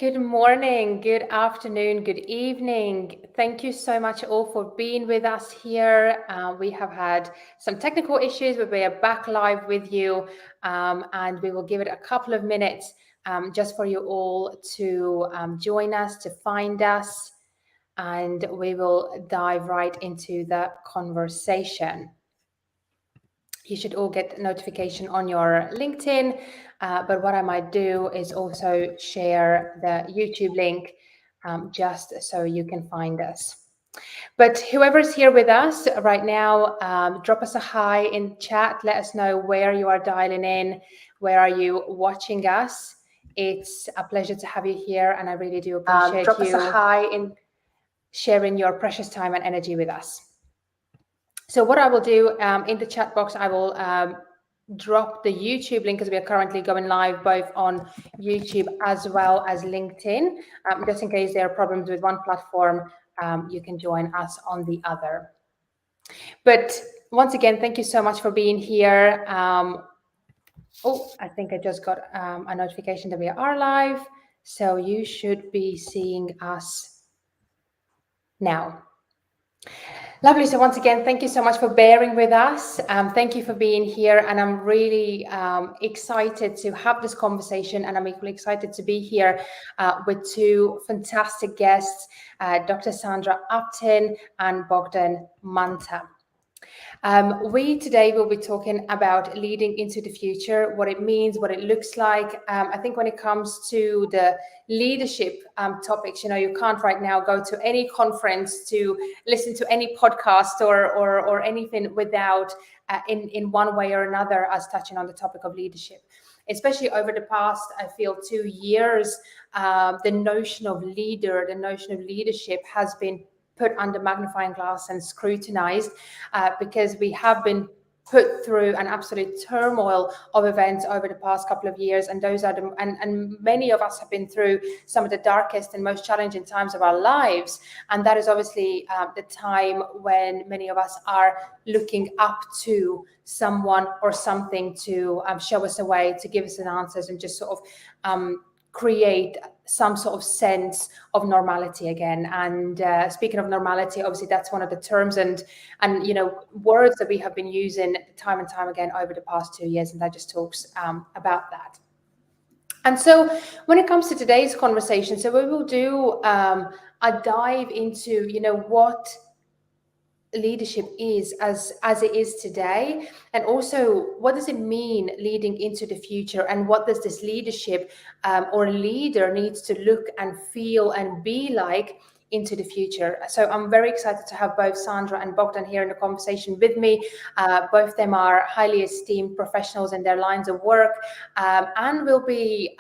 Good morning, good afternoon, good evening. Thank you so much all for being with us here. We have had some technical issues, but we are back live with you, and we will give it a couple of minutes just for you all to join us, to find us, and we will dive right into the conversation. You should all get notification on your LinkedIn, but what I might do is also share the YouTube link just so you can find us. But whoever's here with us right now, drop us a hi in chat. Let us know where you are dialing in, where are you watching us. It's a pleasure to have you here, and I really do appreciate Drop us a hi in sharing your precious time and energy with us. So what I will do in the chat box, I will drop the YouTube link, because we are currently going live both on YouTube as well as LinkedIn. Just in case there are problems with one platform, you can join us on the other. But once again, thank you so much for being here. I think I just got a notification that we are live. So you should be seeing us now. Lovely. So once again, thank you so much for bearing with us. Thank you for being here. And I'm really excited to have this conversation. And I'm equally excited to be here with two fantastic guests, Dr. Sandra Upton and Bogdan Manta. We today will be talking about leading into the future, what it means, what it looks like. I think when it comes to the leadership topics, you can't right now go to any conference to listen to any podcast or anything without, in one way or another, us touching on the topic of leadership. Especially over the past, I feel, 2 years, the notion of leader, the notion of leadership has been put under magnifying glass and scrutinized because we have been put through an absolute turmoil of events over the past couple of years, and those are and many of us have been through some of the darkest and most challenging times of our lives, and that is obviously the time when many of us are looking up to someone or something to show us a way, to give us an answers, and just sort of create some sort of sense of normality again. And speaking of normality, obviously that's one of the terms and words that we have been using time and time again over the past 2 years, and that just talks about that. And so when it comes to today's conversation, so we will do a dive into what leadership is as it is today, and also what does it mean leading into the future, and what does this leadership or leader needs to look and feel and be like into the future. So I'm very excited to have both Sandra and Bogdan here in the conversation with me. Both of them are highly esteemed professionals in their lines of work, and will be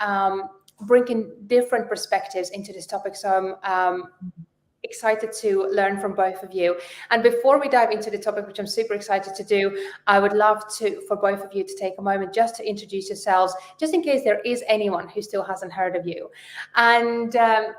bringing different perspectives into this topic. So I'm excited to learn from both of you. And before we dive into the topic, which I'm super excited to do, I would love for both of you to take a moment just to introduce yourselves, just in case there is anyone who still hasn't heard of you. And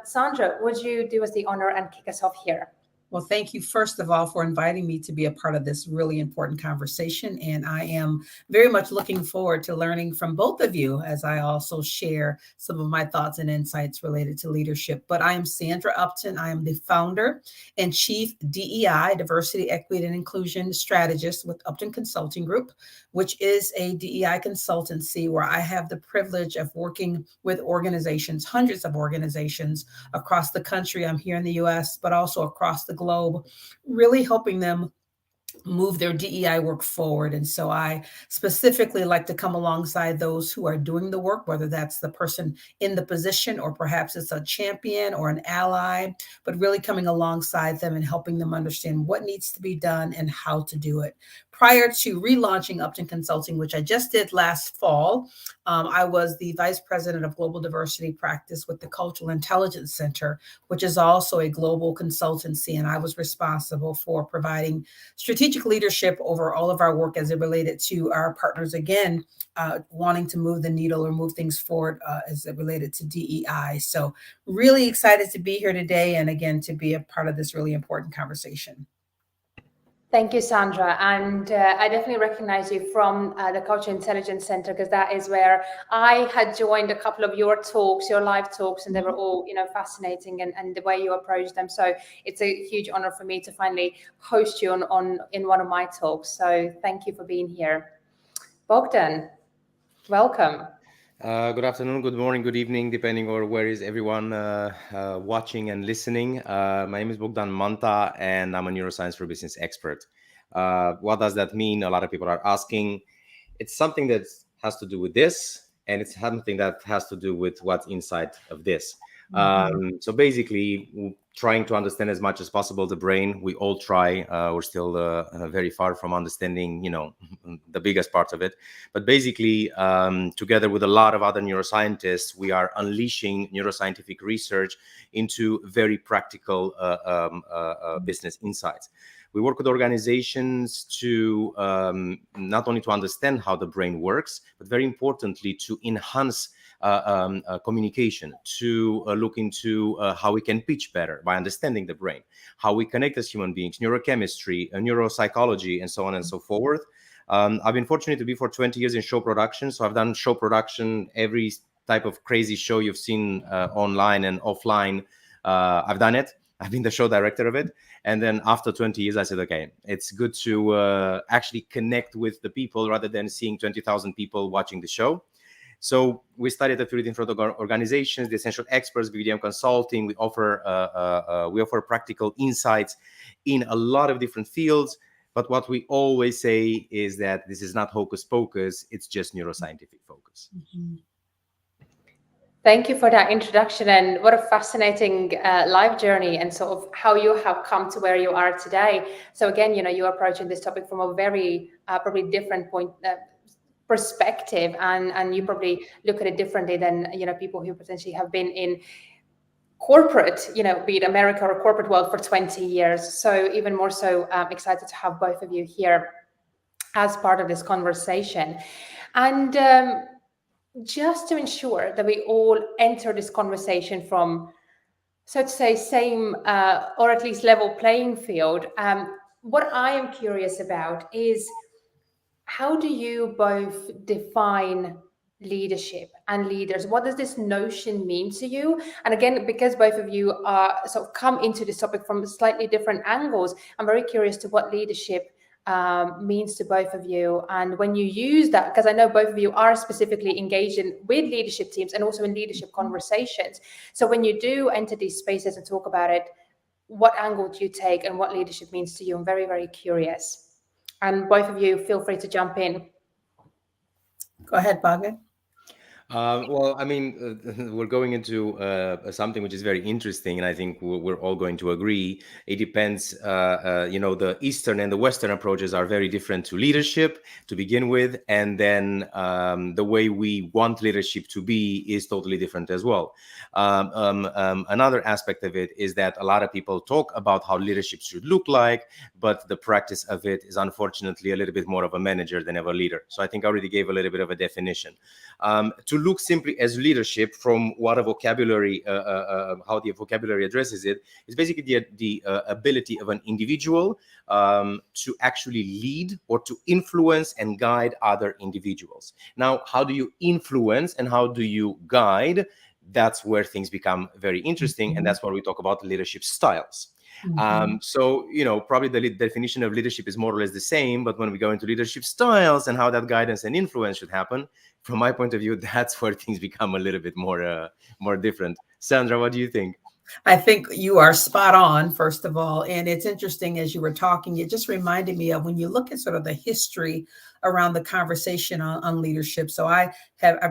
Sandra, would you do us the honor and kick us off here? Well, thank you, first of all, for inviting me to be a part of this really important conversation. And I am very much looking forward to learning from both of you as I also share some of my thoughts and insights related to leadership. But I am Sandra Upton. I am the founder and chief DEI, Diversity, Equity, and Inclusion strategist with Upton Consulting Group, which is a DEI consultancy where I have the privilege of working with organizations, hundreds of organizations across the country. I'm here in the US, but also across the globe, really helping them move their DEI work forward. And so I specifically like to come alongside those who are doing the work, whether that's the person in the position or perhaps it's a champion or an ally, but really coming alongside them and helping them understand what needs to be done and how to do it. Prior to relaunching Upton Consulting, which I just did last fall, I was the vice president of global diversity practice with the Cultural Intelligence Center, which is also a global consultancy. And I was responsible for providing strategic leadership over all of our work as it related to our partners, again, wanting to move the needle or move things forward as it related to DEI. So really excited to be here today and again, to be a part of this really important conversation. Thank you, Sandra. And I definitely recognize you from the Culture Intelligence Center, because that is where I had joined a couple of your talks, your live talks, and they were all, fascinating, and the way you approach them. So it's a huge honor for me to finally host you on in one of my talks. So thank you for being here. Bogdan, welcome. Good afternoon, good morning, good evening, depending on where is everyone watching and listening. My name is Bogdan Manta, and I'm a neuroscience for business expert. What does that mean? A lot of people are asking. It's something that has to do with this, and it's something that has to do with what's inside of this. So basically, trying to understand as much as possible the brain. We all try. We're still very far from understanding, the biggest parts of it. But basically, together with a lot of other neuroscientists, we are unleashing neuroscientific research into very practical business insights. We work with organizations to not only to understand how the brain works, but very importantly, to enhance communication, to look into how we can pitch better by understanding the brain, how we connect as human beings, neurochemistry, neuropsychology, and so on and so forth. I've been fortunate to be for 20 years in show production. So I've done show production, every type of crazy show you've seen online and offline. I've done it. I've been the show director of it. And then after 20 years, I said, okay, it's good to actually connect with the people rather than seeing 20,000 people watching the show. So we studied at 3 different organizations, the Essential Experts, BDM Consulting. We offer practical insights in a lot of different fields. But what we always say is that this is not hocus pocus, it's just neuroscientific focus. Mm-hmm. Thank you for that introduction, and what a fascinating life journey, and sort of how you have come to where you are today. So again, you're approaching this topic from a very probably different perspective, and you probably look at it differently than people who potentially have been in corporate, be it America or corporate world for 20 years. So even more so excited to have both of you here as part of this conversation. And just to ensure that we all enter this conversation from, so to say, same or at least level playing field, what I am curious about is, how do you both define leadership and leaders? What does this notion mean to you? And again, because both of you are sort of come into this topic from slightly different angles, I'm very curious to what leadership means to both of you. And when you use that, because I know both of you are specifically engaged with leadership teams and also in leadership conversations. So when you do enter these spaces and talk about it, what angle do you take and what leadership means to you? I'm very, very curious. And both of you, feel free to jump in. Go ahead, Bogdan. Well, I mean, we're going into something which is very interesting, and I think we're all going to agree. It depends, the Eastern and the Western approaches are very different to leadership to begin with, and then the way we want leadership to be is totally different as well. Another aspect of it is that a lot of people talk about how leadership should look like, but the practice of it is unfortunately a little bit more of a manager than of a leader. So I think I already gave a little bit of a definition. To look simply as leadership from what a vocabulary, how the vocabulary addresses it, is basically the ability of an individual to actually lead or to influence and guide other individuals. Now, how do you influence and how do you guide? That's where things become very interesting, and that's where we talk about leadership styles. So, probably the definition of leadership is more or less the same, but when we go into leadership styles and how that guidance and influence should happen, from my point of view, that's where things become a little bit more different. Sandra, what do you think? I think you are spot on, first of all. And it's interesting, as you were talking, it just reminded me of when you look at sort of the history around the conversation on leadership. So I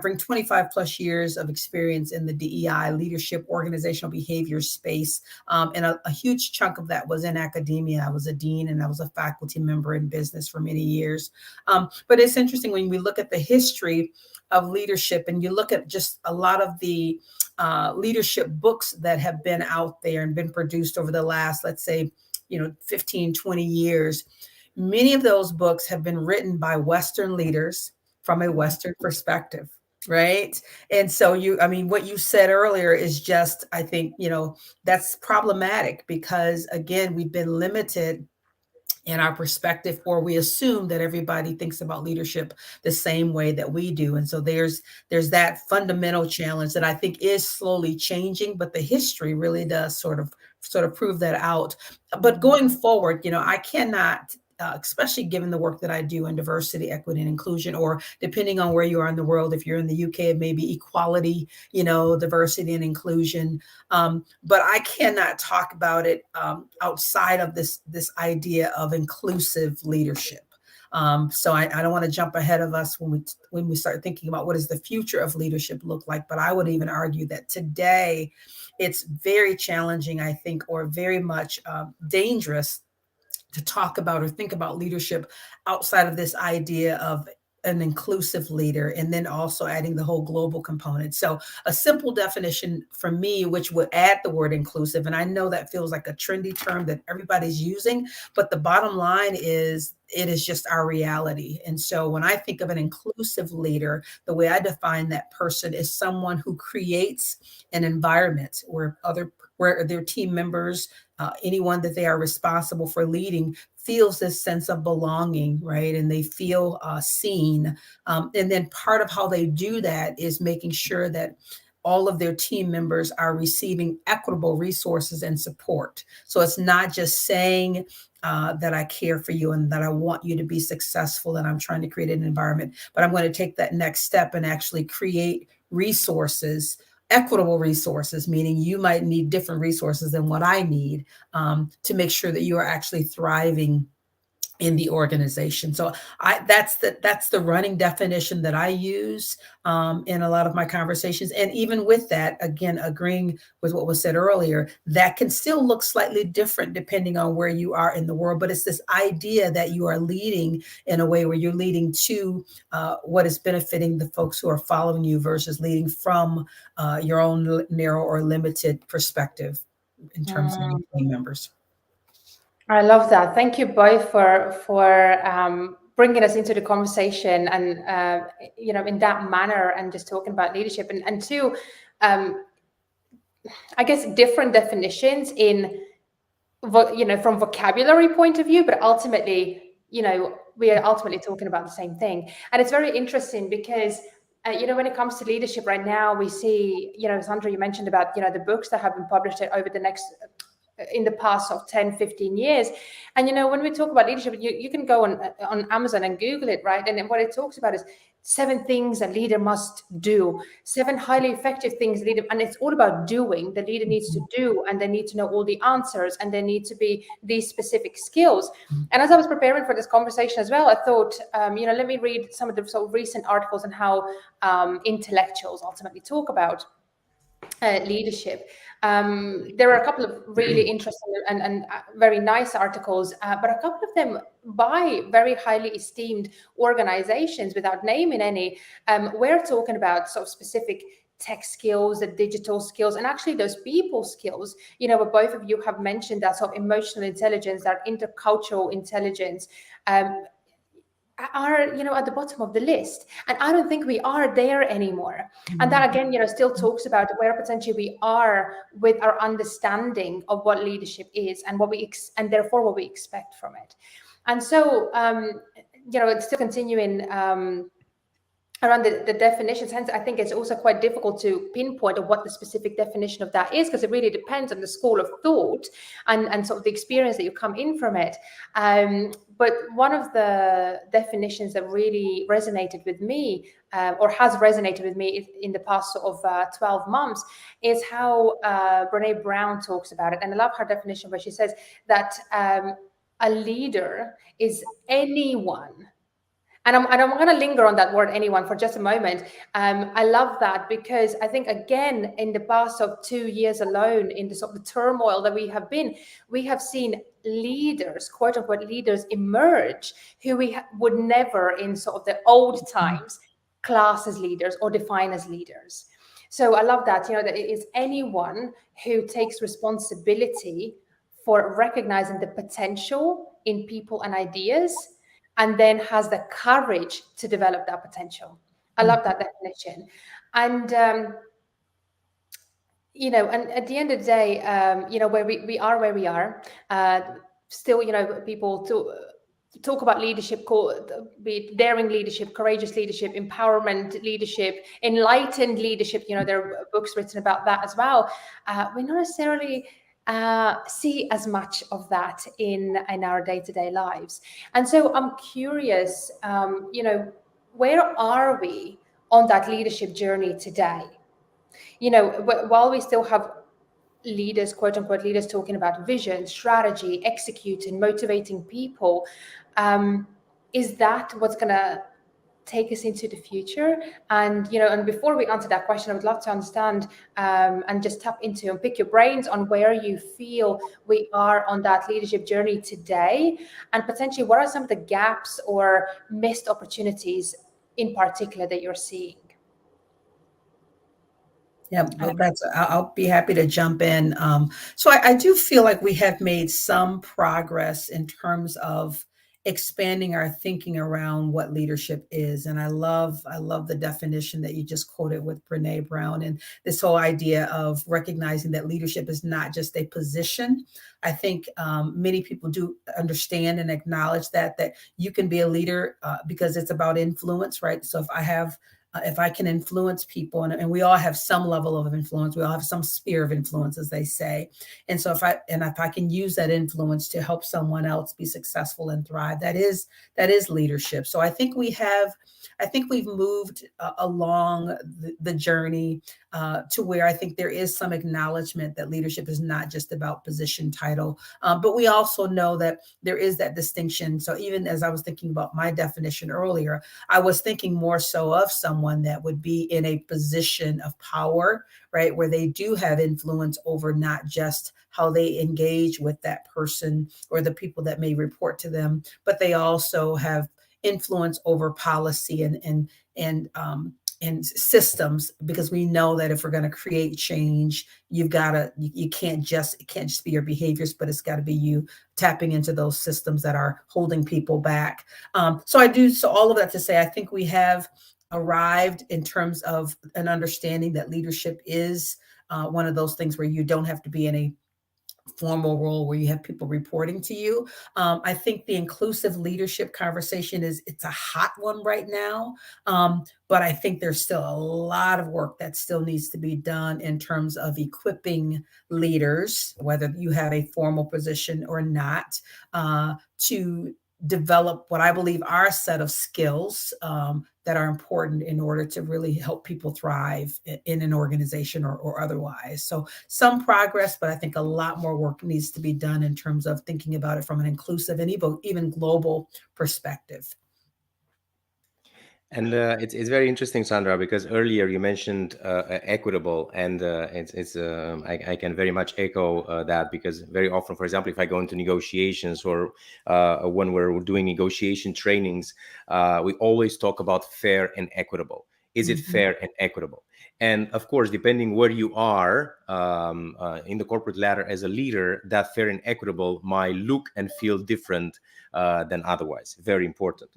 bring 25 plus years of experience in the DEI, leadership, organizational behavior space. And a huge chunk of that was in academia. I was a dean and I was a faculty member in business for many years. But it's interesting when we look at the history of leadership and you look at just a lot of the leadership books that have been out there and been produced over the last, let's say, 15, 20 years. Many of those books have been written by Western leaders from a Western perspective, right? And so what you said earlier is just, I think, that's problematic because, again, we've been limited in our perspective, or we assume that everybody thinks about leadership the same way that we do. And so there's that fundamental challenge that I think is slowly changing, but the history really does sort of prove that out. But going forward, I cannot, especially given the work that I do in diversity, equity, and inclusion, or depending on where you are in the world, if you're in the UK, it may be equality, diversity and inclusion. But I cannot talk about it outside of this idea of inclusive leadership. So I don't want to jump ahead of us when we start thinking about what does the future of leadership look like. But I would even argue that today it's very challenging, I think, or very much dangerous to talk about or think about leadership outside of this idea of an inclusive leader, and then also adding the whole global component. So a simple definition for me, which would add the word inclusive, and I know that feels like a trendy term that everybody's using, but the bottom line is it is just our reality. And so when I think of an inclusive leader, the way I define that person is someone who creates an environment where their team members, anyone that they are responsible for leading, feels this sense of belonging, right? And they feel seen. And then part of how they do that is making sure that all of their team members are receiving equitable resources and support. So it's not just saying that I care for you and that I want you to be successful and I'm trying to create an environment, but I'm going to take that next step and actually create resources, equitable resources, meaning you might need different resources than what I need, to make sure that you are actually thriving in the organization. So that's the running definition that I use in a lot of my conversations. And even with that, again, agreeing with what was said earlier, that can still look slightly different depending on where you are in the world. But it's this idea that you are leading in a way where you're leading to what is benefiting the folks who are following you versus leading from your own narrow or limited perspective in terms of your team members. I love that. Thank you both for bringing us into the conversation and in that manner, and just talking about leadership and two, I guess different definitions in from vocabulary point of view, but ultimately we are ultimately talking about the same thing. And it's very interesting because when it comes to leadership right now, we see Sandra, you mentioned about the books that have been published over the next in the past of 10, 15 years. And, when we talk about leadership, you can go on Amazon and Google it, right? And what it talks about is 7 things a leader must do, 7 highly effective things leader, and it's all about doing. The leader needs to do, and they need to know all the answers, and there need to be these specific skills. And as I was preparing for this conversation as well, I thought, let me read some of the sort of recent articles on how intellectuals ultimately talk about leadership. There are a couple of really interesting and very nice articles, but a couple of them by very highly esteemed organizations, without naming any, we're talking about sort of specific tech skills, the digital skills, and actually those people skills, what both of you have mentioned, that sort of emotional intelligence, that intercultural intelligence, are at the bottom of the list, and I don't think we are there anymore. And that again still talks about where potentially we are with our understanding of what leadership is and and therefore what we expect from it. And so it's still continuing around the definitions. Hence, I think it's also quite difficult to pinpoint of what the specific definition of that is, because it really depends on the school of thought and sort of the experience that you come in from it. But one of the definitions that really resonated with me, or has resonated with me in the past sort of 12 months, is how Brené Brown talks about it. And I love her definition, where she says that a leader is anyone. And I'm going to linger on that word anyone for just a moment. I love that, because I think, again, in the past of 2 years alone, in the sort of the turmoil that we have seen leaders, quote unquote leaders, emerge who we would never in sort of the old times class as leaders or define as leaders. So I love that, that it is anyone who takes responsibility for recognizing the potential in people and ideas, and then has the courage to develop that potential. I love that definition. And, and at the end of the day, where we are, still, people to talk about leadership, be it daring leadership, courageous leadership, empowerment leadership, enlightened leadership. There are books written about that as well. We not necessarily see as much of that in our day-to-day lives. And so I'm curious, where are we on that leadership journey today? While we still have leaders, quote unquote leaders, talking about vision, strategy, executing, motivating people, is that what's going to take us into the future? And and before we answer that question, I would love to understand and just tap into and pick your brains on where you feel we are on that leadership journey today, and potentially what are some of the gaps or missed opportunities in particular that you're seeing. Yeah, I'll be happy to jump in. So I do feel like we have made some progress in terms of expanding our thinking around what leadership is. And I love the definition that you just quoted with Brene Brown, and this whole idea of recognizing that leadership is not just a position. I think many people do understand and acknowledge that you can be a leader because it's about influence, right? So if I can influence people, and we all have some level of influence, we all have some sphere of influence, as they say. And so if I can use that influence to help someone else be successful and thrive, that is leadership. So I think we've moved along the journey to where I think there is some acknowledgement that leadership is not just about position, title, but we also know that there is that distinction. So even as I was thinking about my definition earlier, I was thinking more so of someone that would be in a position of power, right, where they do have influence over not just how they engage with that person or the people that may report to them, but they also have influence over policy and systems, because we know that if we're going to create change, it can't just be your behaviors, but it's got to be you tapping into those systems that are holding people back. So all of that to say, I think we have arrived in terms of an understanding that leadership is one of those things where you don't have to be in a formal role where you have people reporting to you. I think the inclusive leadership conversation it's a hot one right now. But I think there's still a lot of work that still needs to be done in terms of equipping leaders, whether you have a formal position or not, to develop what I believe are a set of skills that are important in order to really help people thrive in an organization or otherwise. So some progress, but I think a lot more work needs to be done in terms of thinking about it from an inclusive and even global perspective. And it's very interesting, Sandra, because earlier you mentioned equitable, and I can very much echo that, because very often, for example, if I go into negotiations or when we're doing negotiation trainings, we always talk about fair and equitable. Is it fair and equitable? And of course, depending where you are in the corporate ladder as a leader, that fair and equitable might look and feel different than otherwise. Very important.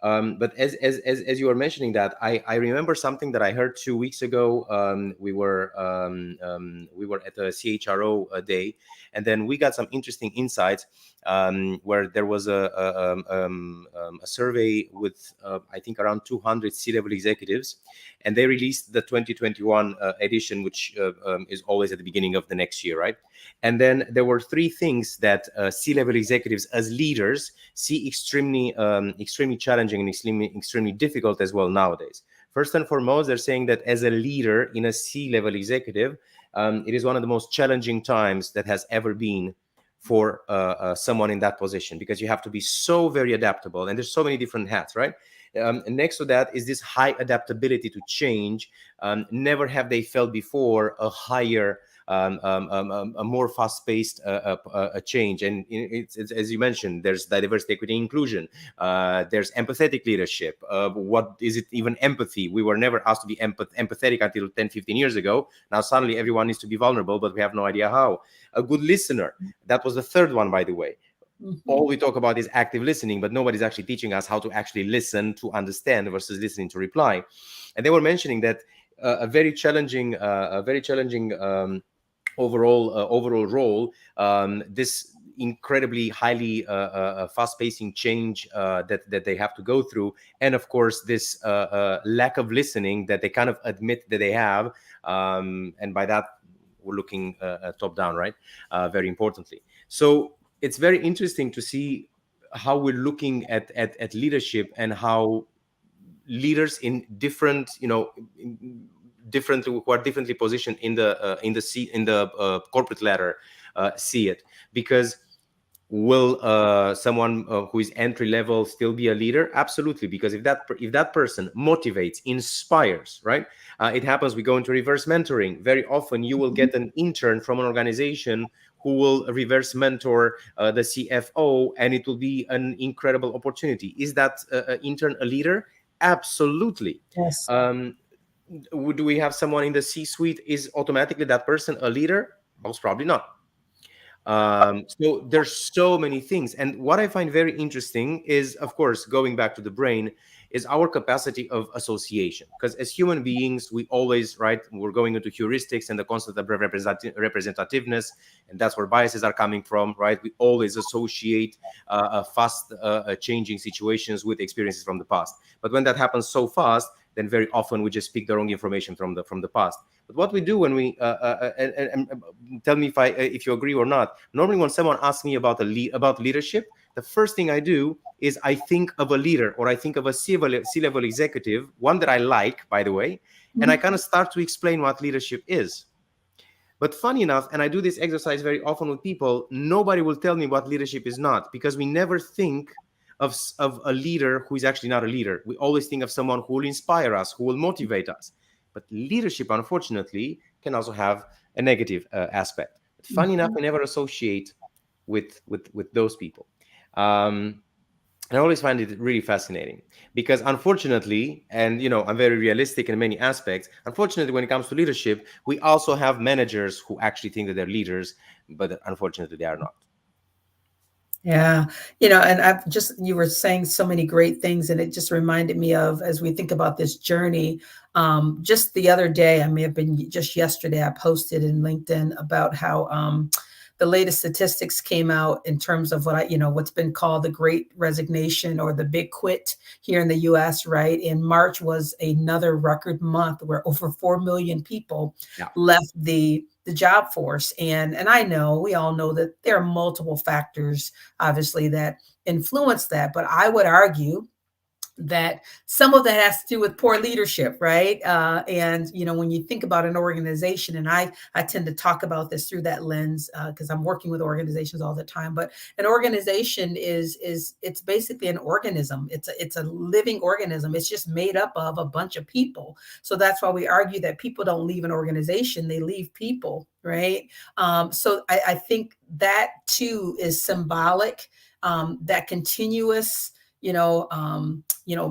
But as you were mentioning that, I remember something that I heard 2 weeks ago. We were at a CHRO day, and then we got some interesting insights where there was a survey with I think around 200 C-level executives, and they released the 2021 edition, which is always at the beginning of the next year, right? And then there were 3 things that C-level executives as leaders see extremely challenging and extremely difficult as well nowadays. First and foremost, they're saying that as a leader in a C-level executive, it is one of the most challenging times that has ever been for someone in that position, because you have to be so very adaptable, and there's so many different hats, right? And next to that is this high adaptability to change. Never have they felt before a higher, a more fast-paced change. And it's, as you mentioned, there's diversity, equity, inclusion. There's empathetic leadership. What is it even empathy? We were never asked to be empathetic until 10, 15 years ago. Now suddenly everyone needs to be vulnerable, but we have no idea how. A good listener. That was the third one, by the way. All we talk about is active listening, but nobody's actually teaching us how to actually listen to understand versus listening to reply. And they were mentioning that a very challenging overall role. This incredibly highly fast-pacing change that they have to go through, and of course this lack of listening that they kind of admit that they have, and by that we're looking top down, right? Very importantly. So it's very interesting to see how we're looking at leadership, and how leaders in different, different, who are differently positioned in the corporate ladder see it. Because will someone who is entry level still be a leader? Absolutely, because if that person motivates, inspires, right? It happens. We go into reverse mentoring. Very often you will get an intern from an organization who will reverse mentor the CFO, and it will be an incredible opportunity. Is that intern a leader? Absolutely. Yes. Do we have someone in the C-suite? Is automatically that person a leader? Most probably not. So there's so many things. And what I find very interesting is, of course, going back to the brain, is our capacity of association. Because as human beings, we always, right, we're going into heuristics and the concept of representativeness, and that's where biases are coming from, right? We always associate fast changing situations with experiences from the past. But when that happens so fast, then very often we just pick the wrong information from the past. But what we do when we and tell me if you agree or not. Normally, when someone asks me about leadership, the first thing I do is I think of a leader, or I think of a C-level executive, one that I like, by the way, and I kind of start to explain what leadership is. But funny enough, and I do this exercise very often with people, nobody will tell me what leadership is not, because we never think of a leader who is actually not a leader. We always think of someone who will inspire us, who will motivate us. But leadership, unfortunately, can also have a negative aspect. But funny enough, we never associate with those people. I always find it really fascinating, because unfortunately, and I'm very realistic in many aspects, unfortunately, when it comes to leadership, we also have managers who actually think that they're leaders, but unfortunately they are not. Yeah. And you were saying so many great things, and it just reminded me of, as we think about this journey, just the other day, I may have been just yesterday, I posted in LinkedIn about how the latest statistics came out in terms of what's been called the Great Resignation, or the big quit here in the US, right? In March was another record month where over 4 million people left the job force. And we all know that there are multiple factors, obviously, that influence that. But I would argue that some of that has to do with poor leadership, right? And when you think about an organization, and I tend to talk about this through that lens, because I'm working with organizations all the time. But an organization it's basically an organism. It's a living organism. It's just made up of a bunch of people. So that's why we argue that people don't leave an organization; they leave people, right? So I think that too is symbolic. That continuous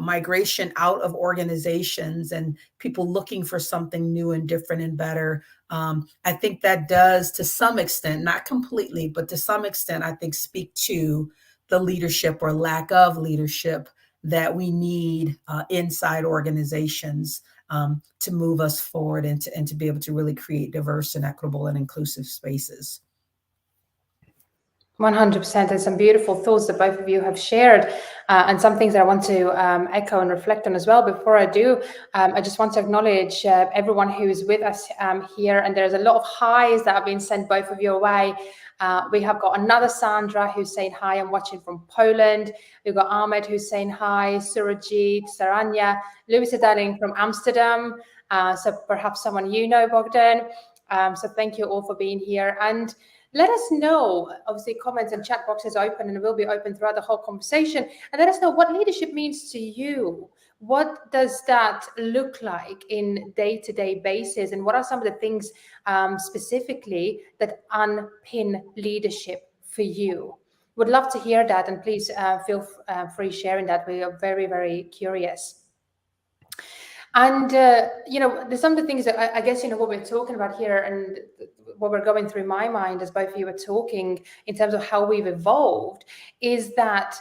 migration out of organizations, and people looking for something new and different and better. I think that does, to some extent, not completely, but to some extent, I think, speak to the leadership or lack of leadership that we need inside organizations to move us forward, and to be able to really create diverse and equitable and inclusive spaces. 100%. And some beautiful thoughts that both of you have shared, and some things that I want to echo and reflect on as well. Before I do, I just want to acknowledge everyone who is with us here. And there's a lot of highs that have been sent both of your way. We have got another Sandra who's saying hi. I'm watching from Poland. We've got Ahmed who's saying hi, Surajit, Saranya, Louisa Darling from Amsterdam. So perhaps someone Bogdan. So thank you all for being here. And let us know, obviously, comments and chat box is open and will be open throughout the whole conversation. And let us know what leadership means to you. What does that look like in day-to-day basis? And what are some of the things specifically that unpin leadership for you? Would love to hear that. And please feel free sharing that. We are very, very curious. And, there's some of the things that I guess, what we're talking about here and what we're going through my mind as both of you were talking in terms of how we've evolved is that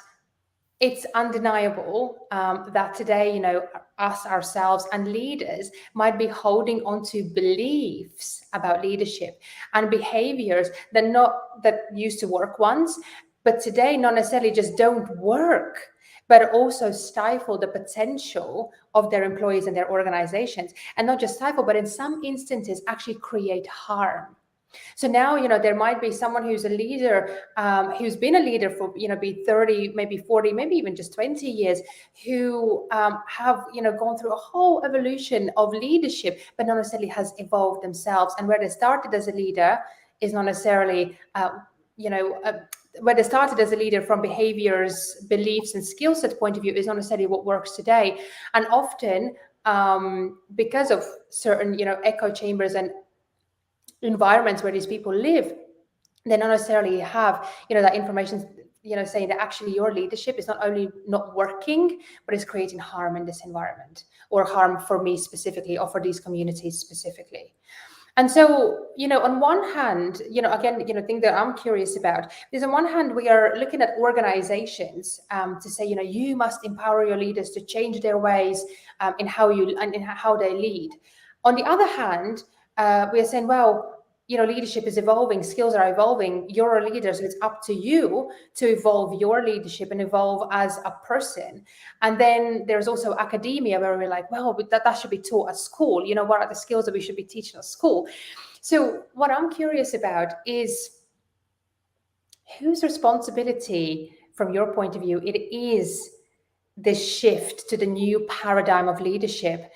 it's undeniable that today, you know, us ourselves and leaders might be holding on to beliefs about leadership and behaviors that used to work once, but today not necessarily just don't work, but also stifle the potential of their employees and their organizations, and not just stifle, but in some instances actually create harm. So now, you know, there might be someone who's a leader, who's been a leader for, you know, be 30, maybe 40, maybe even just 20 years, who have, you know, gone through a whole evolution of leadership, but not necessarily has evolved themselves. And where they started as a leader is not necessarily, where they started as a leader from behaviors, beliefs, and skill set point of view is not necessarily what works today. And often, because of certain, you know, echo chambers and environments where these people live, they not necessarily have, you know, that information, you know, saying that actually your leadership is not only not working, but is creating harm in this environment, or harm for me specifically, or for these communities specifically. And so, you know, on one hand, you know, again, you know, thing that I'm curious about is, on one hand, we are looking at organizations to say, you know, you must empower your leaders to change their ways in how they lead. On the other hand, we are saying, well, you know, leadership is evolving, skills are evolving, you're a leader, so it's up to you to evolve your leadership and evolve as a person. And then there's also academia, where we're like, well, but that should be taught at school. You know, what are the skills that we should be teaching at school? So what I'm curious about is, whose responsibility, from your point of view, it is this shift to the new paradigm of leadership?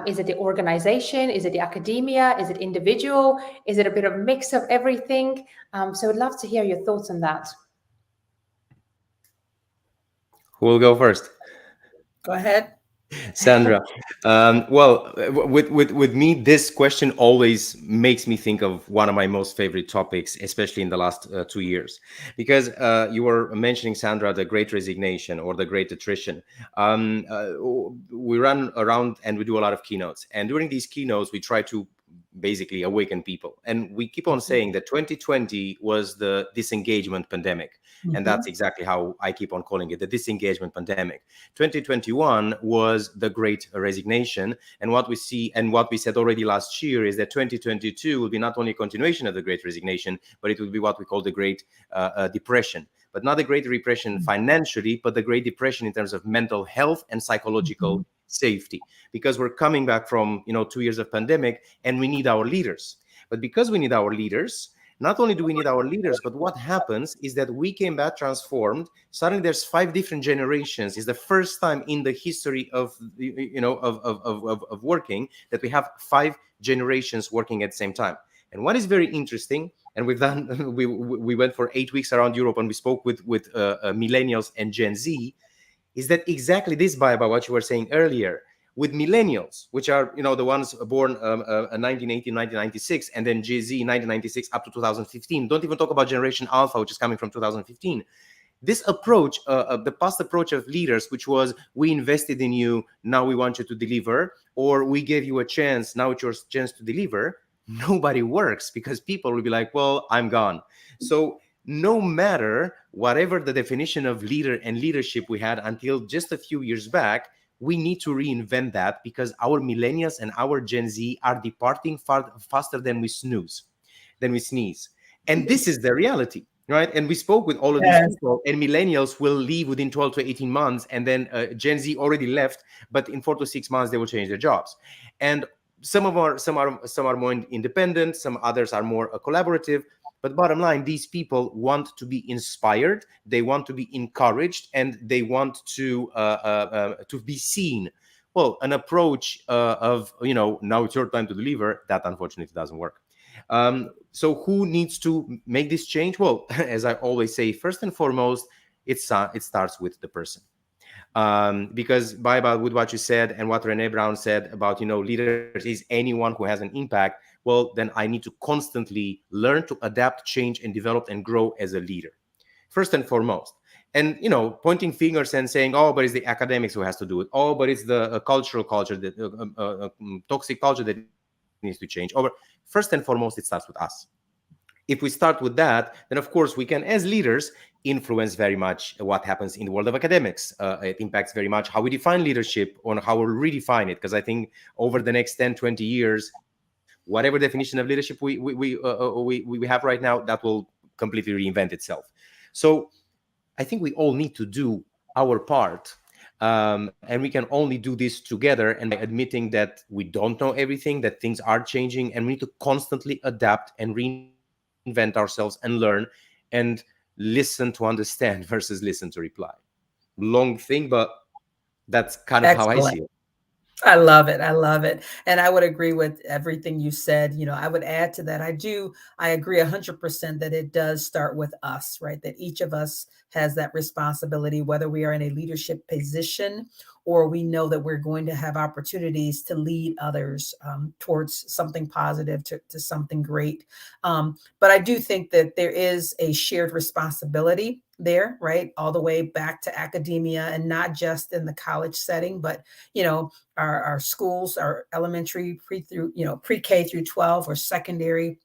Is it the organization? Is it the academia? Is it individual? Is it a bit of a mix of everything? So I'd love to hear your thoughts on that. Who will go first? Go ahead. Sandra. Well, with me, this question always makes me think of one of my most favorite topics, especially in the last 2 years, because you were mentioning, Sandra, the Great Resignation or the Great Attrition. We run around and we do a lot of keynotes, and during these keynotes, we try to basically awaken people, and we keep on saying that 2020 was the disengagement pandemic. And that's exactly how I keep on calling it, the disengagement pandemic. 2021 was the Great Resignation. And what we see, and what we said already last year, is that 2022 will be not only a continuation of the Great Resignation, but it will be what we call the Great Depression. But not the Great Depression financially, but the Great Depression in terms of mental health and psychological safety. Because we're coming back from, 2 years of pandemic, and we need our leaders. But because we need our leaders, not only do we need our leaders, but what happens is that we came back transformed. Suddenly there's 5 different generations. It's the first time in the history of working that we have 5 generations working at the same time. And what is very interesting, and we've done, we went for 8 weeks around Europe, and we spoke with millennials and Gen Z, is that exactly this, by what you were saying earlier. With millennials, which are, the ones born 1980, 1996, and then Gen Z 1996 up to 2015. Don't even talk about Generation Alpha, which is coming from 2015. This approach, the past approach of leaders, which was, we invested in you, now we want you to deliver, or we gave you a chance, now it's your chance to deliver, nobody works, because people will be like, well, I'm gone. So no matter whatever the definition of leader and leadership we had until just a few years back, we need to reinvent that, because our millennials and our Gen Z are departing faster than we sneeze. And this is the reality, right? And we spoke with all of these people, and millennials will leave within 12 to 18 months. And then Gen Z already left, but in 4 to 6 months, they will change their jobs. And some are more independent, some others are more collaborative. But bottom line, these people want to be inspired, they want to be encouraged, and they want to be seen. Well, an approach of, now it's your time to deliver, that unfortunately doesn't work. So who needs to make this change? Well, as I always say, first and foremost, it starts with the person. Because with what you said and what Renee Brown said about, leaders is anyone who has an impact. Well, then I need to constantly learn to adapt, change, and develop and grow as a leader, first and foremost. And, pointing fingers and saying, oh, but it's the academics who has to do it. Oh, but it's the culture, that toxic culture that needs to change. First and foremost, it starts with us. If we start with that, then of course we can, as leaders, influence very much what happens in the world of academics. It impacts very much how we define leadership, on how we redefine it. Because I think over the next 10, 20 years, whatever definition of leadership we have right now, that will completely reinvent itself. So I think we all need to do our part. And we can only do this together and by admitting that we don't know everything, that things are changing, and we need to constantly adapt and reinvent ourselves and learn and listen to understand versus listen to reply. Long thing, but that's kind of how I see Excellent. it. I love it. I love it. And I would agree with everything you said. I would add to that. I agree 100% that it does start with us, right? That each of us has that responsibility, whether we are in a leadership position or we know that we're going to have opportunities to lead others towards something positive, to something great. But I do think that there is a shared responsibility there, right? All the way back to academia, and not just in the college setting, but, our schools, our elementary, pre-K through 12, or secondary,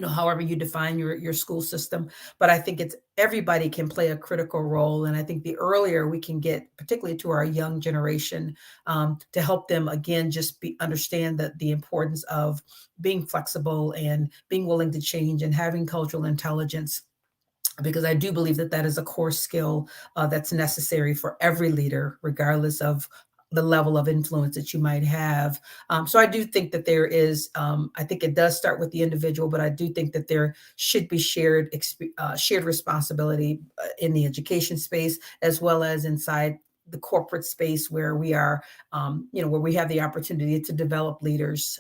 however you define your school system. But I think it's everybody can play a critical role. And I think the earlier we can get, particularly to our young generation, to help them, again, just understand that the importance of being flexible and being willing to change and having cultural intelligence, because I do believe that that is a core skill that's necessary for every leader, regardless of the level of influence that you might have. So I do think that there is, I think it does start with the individual, but I do think that there should be shared responsibility in the education space, as well as inside the corporate space, where we are, where we have the opportunity to develop leaders.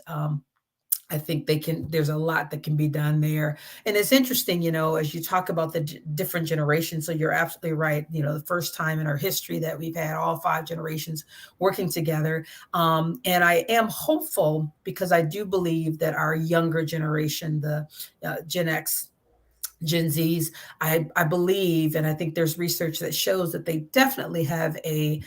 I think there's a lot that can be done there. And it's interesting, as you talk about the different generations. So you're absolutely right. The first time in our history that we've had all 5 generations working together. And I am hopeful, because I do believe that our younger generation, the Gen X, Gen Zs, I believe, and I think there's research that shows that they definitely have a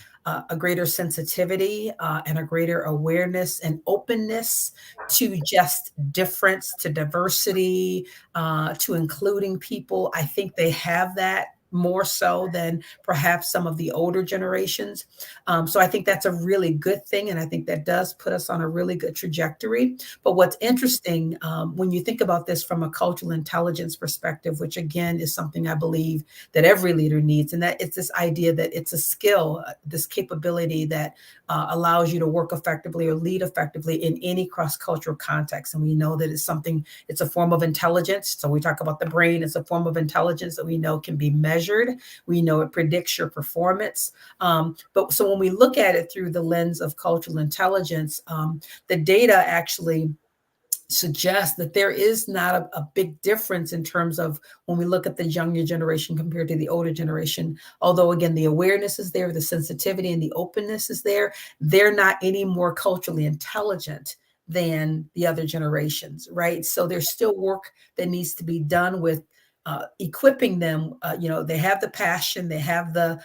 greater sensitivity and a greater awareness and openness to just difference, to diversity, to including people. I think they have that more so than perhaps some of the older generations. So I think that's a really good thing. And I think that does put us on a really good trajectory. But what's interesting, when you think about this from a cultural intelligence perspective, which again is something I believe that every leader needs, and that it's this idea that it's a skill, this capability that allows you to work effectively or lead effectively in any cross-cultural context. And we know that it's a form of intelligence. So we talk about the brain, it's a form of intelligence that we know can be measured. We know it predicts your performance. But so when we look at it through the lens of cultural intelligence, the data actually suggests that there is not a big difference in terms of when we look at the younger generation compared to the older generation. Although, again, the awareness is there, the sensitivity and the openness is there, they're not any more culturally intelligent than the other generations, right? So there's still work that needs to be done with equipping them. They have the passion, they have the,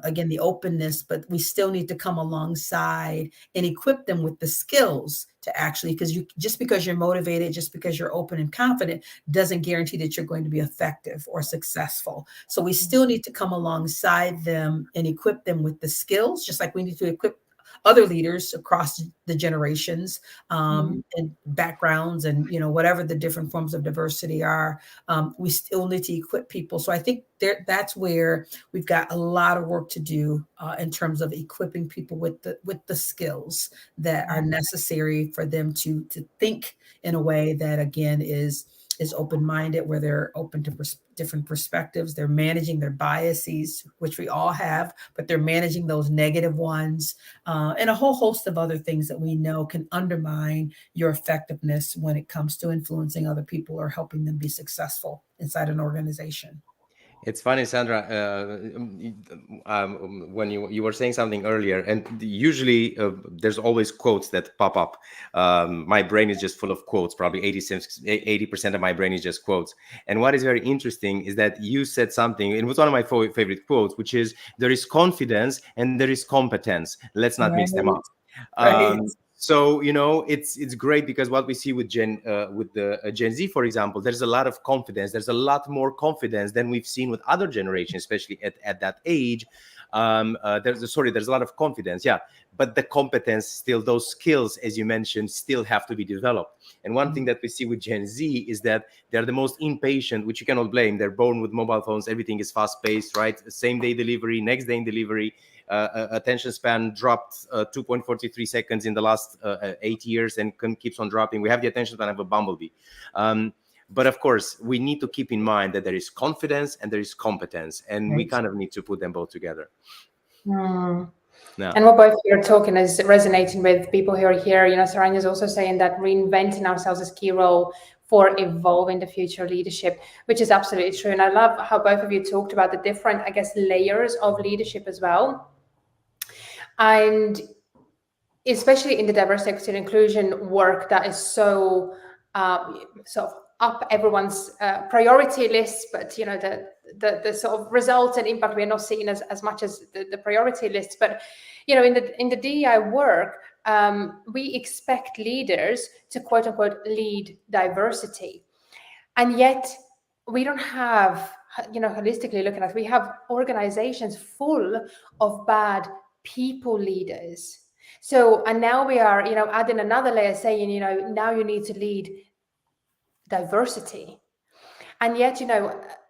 again, the openness, but we still need to come alongside and equip them with the skills to actually, just because you're motivated, just because you're open and confident, doesn't guarantee that you're going to be effective or successful. So we still need to come alongside them and equip them with the skills, just like we need to equip other leaders across the generations and backgrounds and, whatever the different forms of diversity are. We still need to equip people. So I think that's where we've got a lot of work to do in terms of equipping people with the skills that are necessary for them to think in a way that, again, is open-minded, where they're open to different perspectives. They're managing their biases, which we all have, but they're managing those negative ones, and a whole host of other things that we know can undermine your effectiveness when it comes to influencing other people or helping them be successful inside an organization. It's funny, Sandra, when you were saying something earlier, and usually there's always quotes that pop up. My brain is just full of quotes. Probably 80% of my brain is just quotes. And what is very interesting is that you said something, it was one of my favorite quotes, which is, there is confidence and there is competence. Let's not mix them up. Right. So it's great, because what we see with Gen Z, for example, there's a lot of confidence. There's a lot more confidence than we've seen with other generations, especially at that age. There's a lot of confidence, yeah, but the competence, still those skills, as you mentioned, still have to be developed. And one thing that we see with Gen Z is that they're the most impatient, which you cannot blame. They're born with mobile phones. Everything is fast paced, right? Same day delivery, next day in delivery. Attention span dropped 2.43 seconds in the last 8 years, and keeps on dropping. We have the attention span of a bumblebee. But of course, we need to keep in mind that there is confidence and there is competence, and we kind of need to put them both together. Yeah. And what both of you are talking is resonating with people who are here. Saranya is also saying that reinventing ourselves is key role for evolving the future leadership, which is absolutely true. And I love how both of you talked about the different, I guess, layers of leadership as well. And especially in the diversity, equity, and inclusion work that is so sort of up everyone's priority list, but the sort of results and impact we're not seeing as much as the priority lists. But in the DEI work, we expect leaders to quote unquote lead diversity, and yet we don't have, holistically looking at it, we have organizations full of bad people leaders. So, and now we are, adding another layer, saying, now you need to lead diversity. And yet,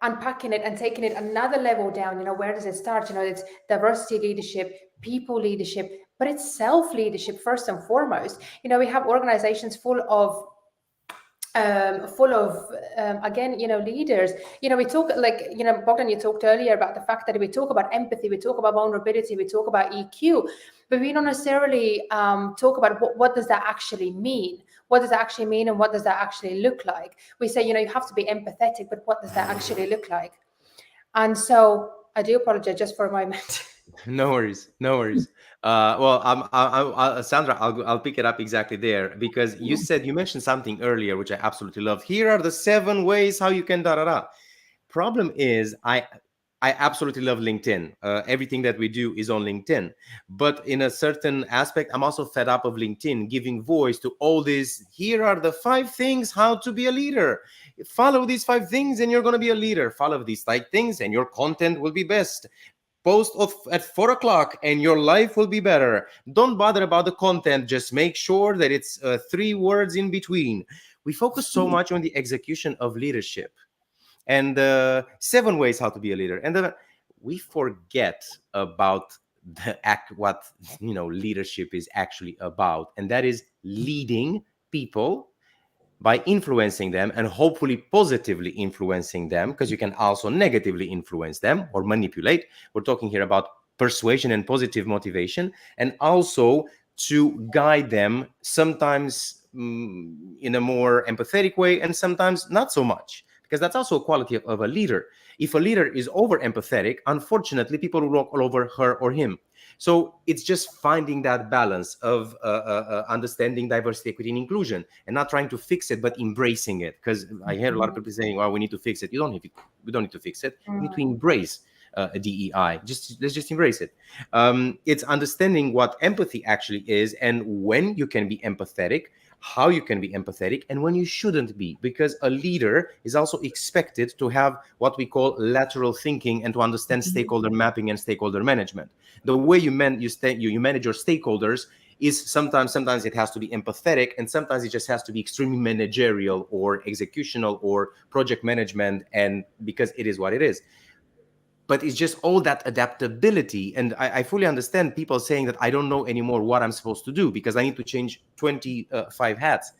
unpacking it and taking it another level down, where does it start? It's diversity leadership, people leadership, but it's self-leadership first and foremost. We have organizations full of again, leaders. We talk like, Bogdan, you talked earlier about the fact that we talk about empathy, we talk about vulnerability, we talk about EQ, but we don't necessarily talk about what does that actually mean? What does that actually mean, and what does that actually look like? We say, you have to be empathetic, but what does that actually look like? And so I do apologize just for a moment. No worries. Well, Sandra, I'll pick it up exactly there, because you mentioned something earlier which I absolutely love. Here are the 7 ways how you can Problem is, I absolutely love LinkedIn. Everything that we do is on LinkedIn. But in a certain aspect, I'm also fed up of LinkedIn giving voice to all this. Here are the 5 things how to be a leader. Follow these 5 things and you're going to be a leader. Follow these 5 things and your content will be best. Post at 4 o'clock and your life will be better. Don't bother about the content. Just make sure that it's 3 words in between. We focus so much on the execution of leadership and 7 ways how to be a leader. And we forget about what leadership is actually about. And that is leading people by influencing them, and hopefully positively influencing them, because you can also negatively influence them or manipulate. We're talking here about persuasion and positive motivation, and also to guide them, sometimes in a more empathetic way and sometimes not so much, because that's also a quality of a leader. If a leader is over empathetic, unfortunately, people will walk all over her or him. So it's just finding that balance of understanding diversity, equity, and inclusion, and not trying to fix it, but embracing it. Because I hear a lot of people saying, "Well, we need to fix it." We don't need to fix it. We need to embrace DEI. Let's just embrace it. It's understanding what empathy actually is, and when you can be empathetic, how you can be empathetic, and when you shouldn't be, because a leader is also expected to have what we call lateral thinking and to understand stakeholder mapping and stakeholder management. The way you manage your stakeholders is sometimes it has to be empathetic, and sometimes it just has to be extremely managerial or executional or project management, and because it is what it is. But it's just all that adaptability. And I fully understand people saying that I don't know anymore what I'm supposed to do because I need to change 25 hats.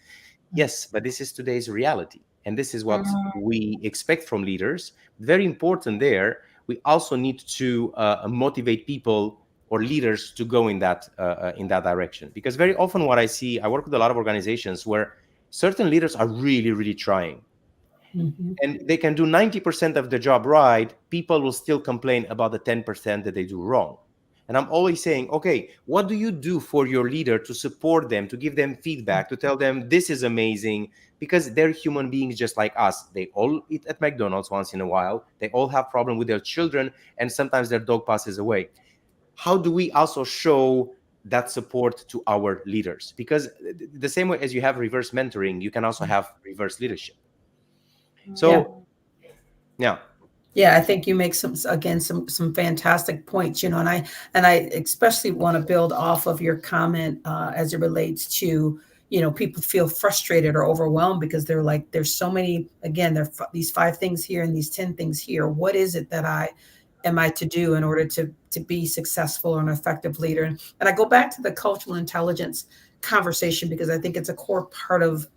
Yes, but this is today's reality. And this is what we expect from leaders. Very important there. We also need to motivate people or leaders to go in that direction. Because very often what I see, I work with a lot of organizations where certain leaders are really, really trying. Mm-hmm. And they can do 90% of the job right. People will still complain about the 10% that they do wrong. And I'm always saying, okay, what do you do for your leader to support them, to give them feedback, to tell them this is amazing? Because they're human beings just like us. They all eat at McDonald's once in a while. They all have problems with their children, and sometimes their dog passes away. How do we also show that support to our leaders, because the same way as you have reverse mentoring, you can also have reverse leadership. So yeah. Yeah, I think you make some fantastic points, and I especially want to build off of your comment as it relates to, people feel frustrated or overwhelmed because they're like, there's so many, again, there are these 5 things here and these 10 things here. What is it that am I to do in order to be successful or an effective leader? And I go back to the cultural intelligence conversation because I think it's a core part of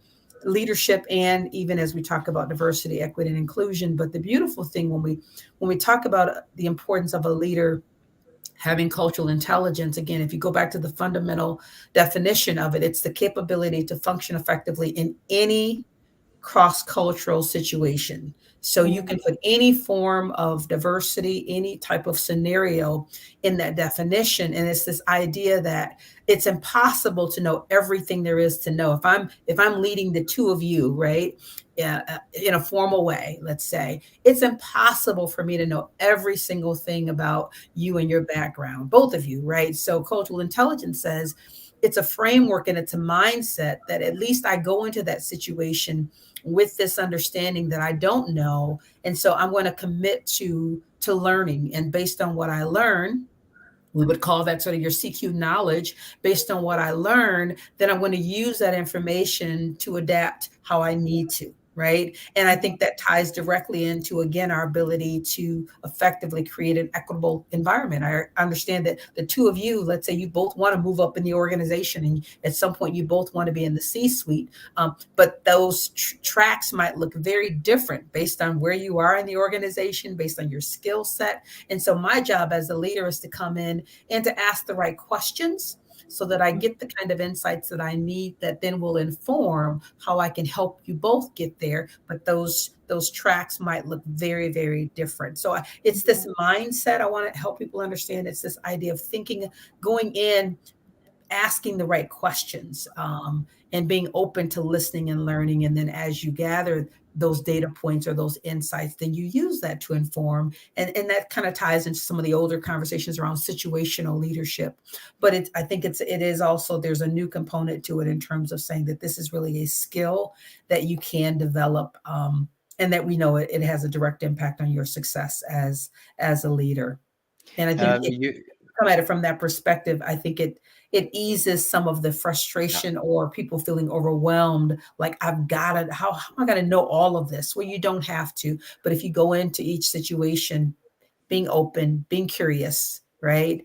leadership, and even as we talk about diversity, equity, and inclusion. But the beautiful thing when we talk about the importance of a leader having cultural intelligence, again, if you go back to the fundamental definition of it, it's the capability to function effectively in any cross-cultural situation. So you can put any form of diversity, any type of scenario in that definition. And it's this idea that it's impossible to know everything there is to know. If I'm leading the 2 of you, right, in a formal way, let's say, it's impossible for me to know every single thing about you and your background, both of you, right? So cultural intelligence says it's a framework and it's a mindset that at least I go into that situation with this understanding that I don't know. And so I'm going to commit to learning. And based on what I learn, we would call that sort of your CQ knowledge. Based on what I learn, then I'm going to use that information to adapt how I need to. Right. And I think that ties directly into, again, our ability to effectively create an equitable environment. I understand that the 2 of you, let's say you both want to move up in the organization and at some point you both want to be in the C-suite, but those tracks might look very different based on where you are in the organization, based on your skill set. And so my job as a leader is to come in and to ask the right questions so that I get the kind of insights that I need that then will inform how I can help you both get there. But those tracks might look very, very different. So it's this mindset I want to help people understand. It's this idea of thinking, going in, asking the right questions, and being open to listening and learning. And then as you gather those data points or those insights, then you use that to inform. And that kind of ties into some of the older conversations around situational leadership. But I think it is also, there's a new component to it in terms of saying that this is really a skill that you can develop, and that we know it has a direct impact on your success as a leader. And I think if you come at it from that perspective, I think it eases some of the frustration or people feeling overwhelmed. Like, I've got to, how am I going to know all of this? Well, you don't have to. But if you go into each situation being open, being curious, right?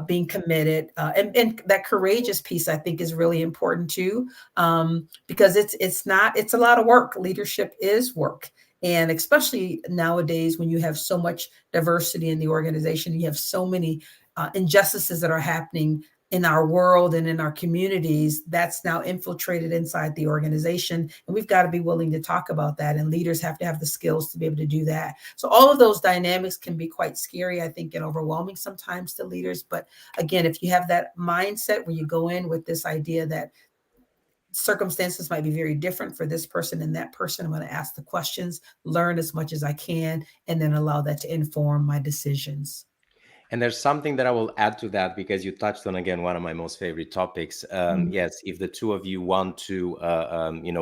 Being committed, and that courageous piece, I think, is really important too, because it's a lot of work. Leadership is work. And especially nowadays, when you have so much diversity in the organization, you have so many injustices that are happening in our world and in our communities, that's now infiltrated inside the organization. And we've got to be willing to talk about that. And leaders have to have the skills to be able to do that. So all of those dynamics can be quite scary, I think, and overwhelming sometimes to leaders. But again, if you have that mindset where you go in with this idea that circumstances might be very different for this person and that person, I'm going to ask the questions, learn as much as I can, and then allow that to inform my decisions. And there's something that I will add to that, because you touched on, again, one of my most favorite topics. Yes, if the 2 of you want to,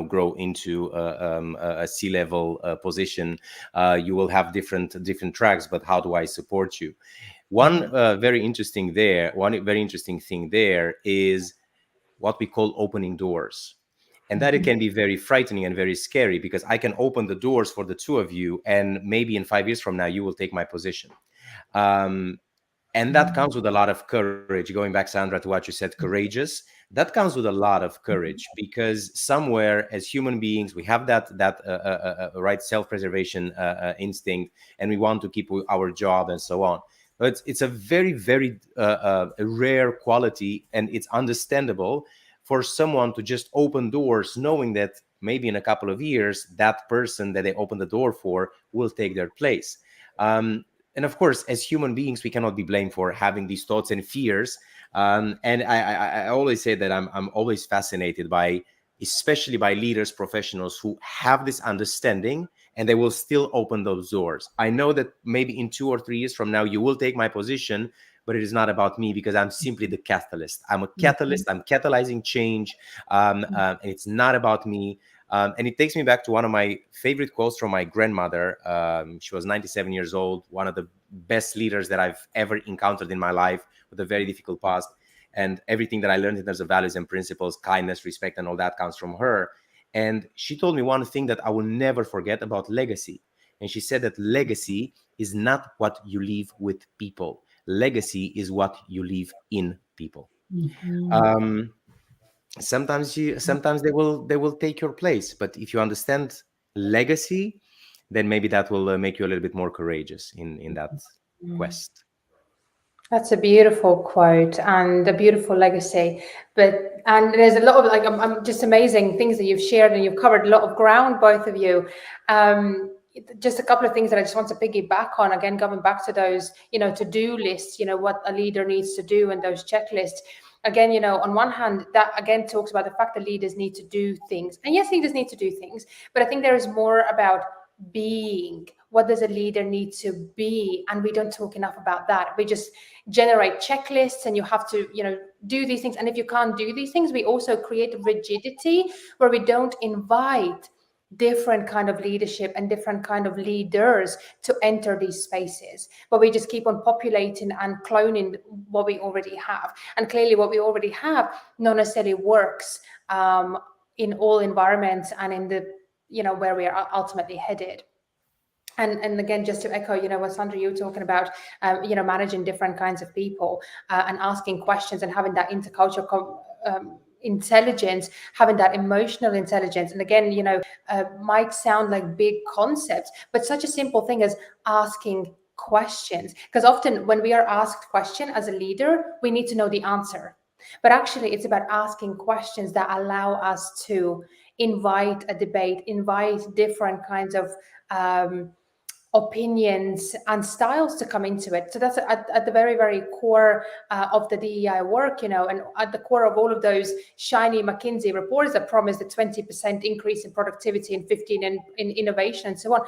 grow into a C-level position, you will have different tracks. But how do I support you? One very interesting thing there is what we call opening doors. And that it can be very frightening and very scary, because I can open the doors for the 2 of you, and maybe in 5 years from now, you will take my position. And that comes with a lot of courage. Going back, Sandra, to what you said, courageous, that comes with a lot of courage, because somewhere as human beings, we have that right self-preservation instinct, and we want to keep our job and so on. But it's a very, very rare quality, and it's understandable for someone to just open doors knowing that maybe in a couple of years, that person that they open the door for will take their place. And of course, as human beings, we cannot be blamed for having these thoughts and fears. And I always say that I'm always fascinated by, especially by leaders, professionals who have this understanding, and they will still open those doors. I know that maybe in 2 or 3 years from now, you will take my position, but it is not about me because I'm simply the catalyst. I'm a catalyst. I'm catalyzing change, and it's not about me. And it takes me back to one of my favorite quotes from my grandmother. She was 97 years old, one of the best leaders that I've ever encountered in my life, with a very difficult past. And everything that I learned in terms of values and principles, kindness, respect, and all that comes from her. And she told me one thing that I will never forget about legacy. And she said that legacy is not what you leave with people. Legacy is what you leave in people. Sometimes they will take your place, but if you understand legacy, then maybe that will make you a little bit more courageous in that quest. That's a beautiful quote and a beautiful legacy. And there's a lot of I'm just amazing things that you've shared, and you've covered a lot of ground, both of you. Just a couple of things that I just want to piggyback on, again, going back to those, to-do lists, what a leader needs to do, and those checklists. Again, on one hand, that again talks about the fact that leaders need to do things. And yes, leaders need to do things, but I think there is more about being. What does a leader need to be? And we don't talk enough about that. We just generate checklists, and you have to, do these things. And if you can't do these things, we also create rigidity where we don't invite different kind of leadership and different kind of leaders to enter these spaces, but we just keep on populating and cloning what we already have. And clearly what we already have not necessarily works in all environments and in the, where we are ultimately headed. And again, just to echo, what Sandra, you were talking about, managing different kinds of people and asking questions and having that intercultural intelligence, having that emotional intelligence. And again, might sound like big concepts, but such a simple thing as asking questions. Because often when we are asked question as a leader, we need to know the answer. But actually, it's about asking questions that allow us to invite a debate, invite different kinds of opinions and styles to come into it. So that's at the very, very core of the DEI work, and at the core of all of those shiny McKinsey reports that promise the 20% increase in productivity and 15% in innovation and so on.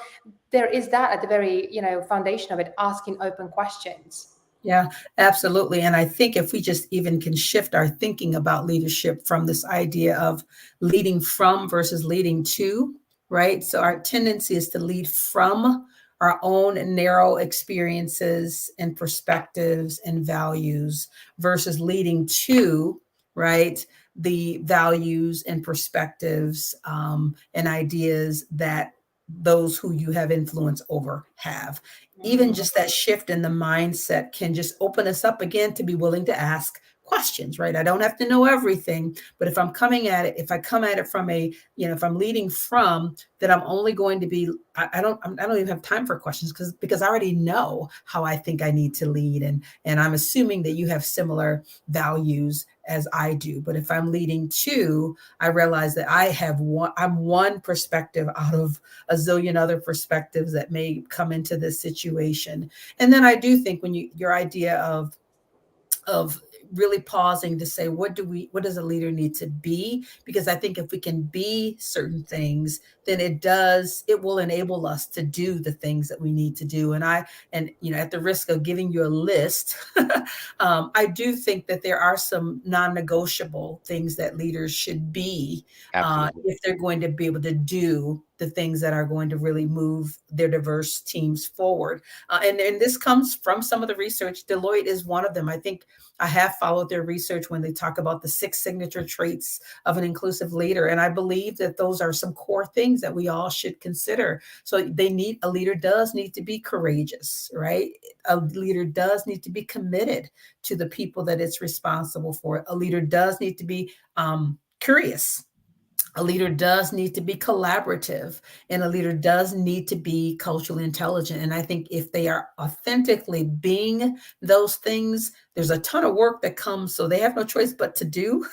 There is that at the very, foundation of it, asking open questions. Yeah, absolutely. And I think if we just even can shift our thinking about leadership from this idea of leading from versus leading to, right? So our tendency is to lead from our own narrow experiences and perspectives and values versus leading to, right, the values and perspectives and ideas that those who you have influence over have. Even just that shift in the mindset can just open us up again to be willing to ask questions, right? I don't have to know everything, but if I'm coming at it, if I come at it from a, if I'm leading from, then I'm only going to be, I don't even have time for questions because I already know how I think I need to lead. And I'm assuming that you have similar values as I do. But if I'm leading to, I realize that I'm one perspective out of a zillion other perspectives that may come into this situation. And then I do think when your idea of really pausing to say, what does a leader need to be? Because I think if we can be certain things, then it will enable us to do the things that we need to do. And at the risk of giving you a list, I do think that there are some non-negotiable things that leaders should be if they're going to be able to do the things that are going to really move their diverse teams forward. And this comes from some of the research. Deloitte is one of them. I think I have followed their research when they talk about the 6 signature traits of an inclusive leader. And I believe that those are some core things that we all should consider. So a leader does need to be courageous, right? A leader does need to be committed to the people that it's responsible for. A leader does need to be curious. A leader does need to be collaborative, and a leader does need to be culturally intelligent. And I think if they are authentically being those things, there's a ton of work that comes, so they have no choice but to do.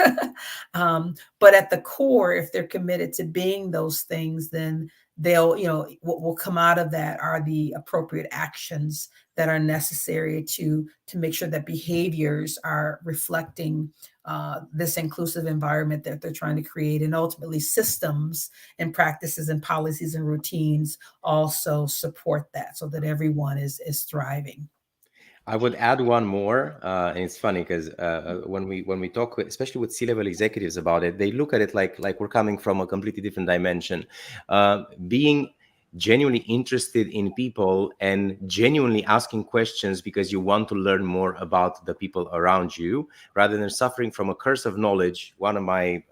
But at the core, if they're committed to being those things, then they'll, what will come out of that are the appropriate actions that are necessary to make sure that behaviors are reflecting this inclusive environment that they're trying to create. And ultimately systems and practices and policies and routines also support that so that everyone is thriving. I would add one more, and it's funny because when we talk, especially with C-level executives about it, they look at it like we're coming from a completely different dimension. Being genuinely interested in people and genuinely asking questions because you want to learn more about the people around you, rather than suffering from a curse of knowledge. One of my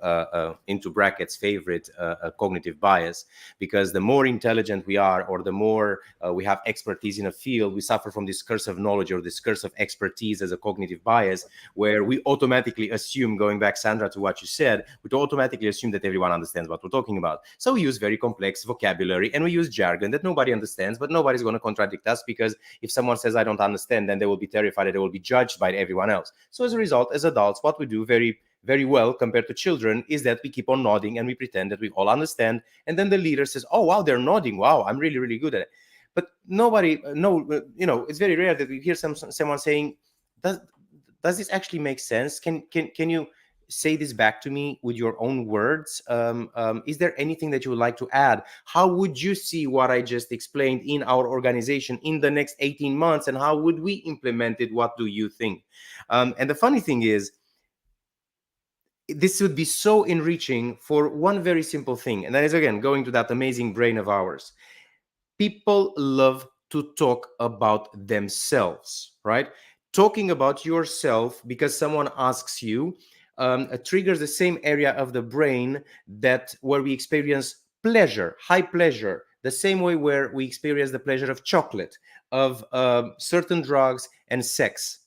into brackets favorite cognitive bias, because the more intelligent we are, or the more we have expertise in a field, we suffer from this curse of knowledge or this curse of expertise as a cognitive bias, where we automatically assume, going back, Sandra, to what you said, we automatically assume that everyone understands what we're talking about. So we use very complex vocabulary and we use jargon that nobody understands, but nobody's going to contradict us, because if someone says I don't understand, then they will be terrified that they will be judged by everyone else. So as a result, as adults, what we do very well compared to children is that we keep on nodding and we pretend that we all understand. And then the leader says, oh, wow, they're nodding. Wow, I'm really, really good at it. But nobody, it's very rare that we hear someone saying, does this actually make sense? Can you say this back to me with your own words? Is there anything that you would like to add? How would you see what I just explained in our organization in the next 18 months? And how would we implement it? What do you think? And the funny thing is, this would be so enriching for one very simple thing. And that is, again, going to that amazing brain of ours. People love to talk about themselves, right? Talking about yourself because someone asks you triggers the same area of the brain where we experience pleasure, high pleasure, the same way where we experience the pleasure of chocolate, of certain drugs and sex.